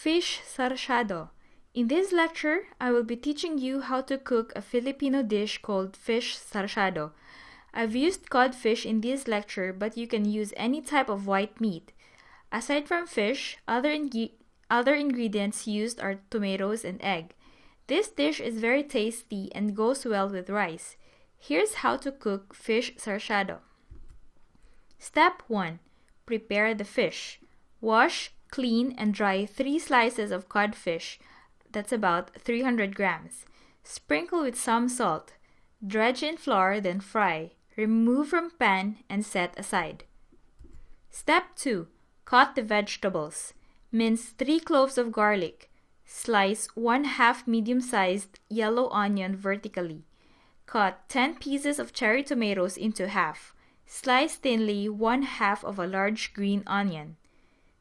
Fish Sarciado. In this lecture, I will be teaching you how to cook a Filipino dish called fish sarciado. I've used codfish in this lecture, but you can use any type of white meat. Aside from fish, other ingredients used are tomatoes and egg. This dish is very tasty and goes well with rice. Here's how to cook fish sarciado. Step 1. Prepare the fish. Wash, clean, and dry 3 slices of codfish. That's about 300 grams. Sprinkle with some salt. Dredge in flour, then fry. Remove from pan and set aside. Step 2. Cut the vegetables. Mince 3 cloves of garlic. Slice 1/2 medium-sized yellow onion vertically. Cut 10 pieces of cherry tomatoes into half. Slice thinly 1/2 of a large green onion.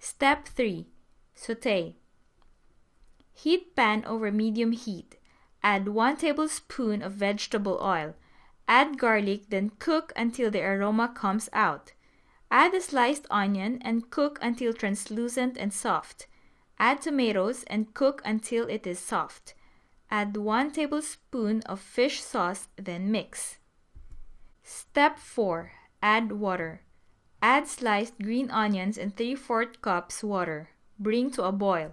Step 3. Sauté. Heat pan over medium heat. Add 1 tablespoon of vegetable oil. Add garlic, then cook until the aroma comes out. Add the sliced onion and cook until translucent and soft. Add tomatoes and cook until it is soft. Add 1 tablespoon of fish sauce, then mix. Step 4. Add water. Add sliced green onions and 3/4 cups water. Bring to a boil.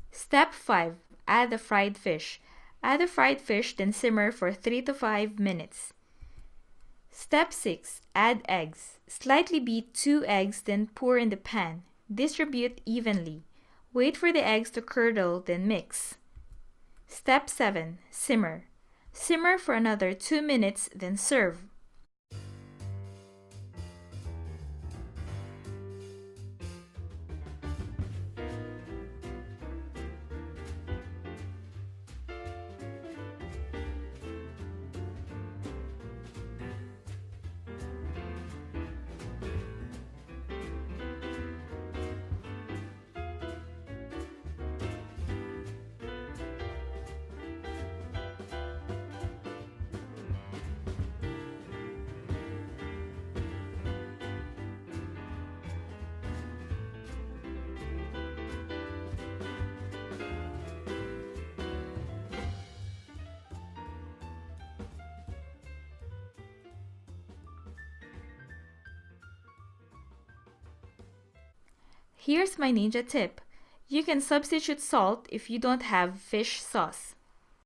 Step 5. Add the fried fish. Add the fried fish, then simmer for 3 to 5 minutes. Step 6. Add eggs. Slightly beat 2 eggs, then pour in the pan. Distribute evenly. Wait for the eggs to curdle, then mix. Step 7. Simmer. Simmer for another 2 minutes, then serve. Here's my ninja tip. You can substitute salt if you don't have fish sauce.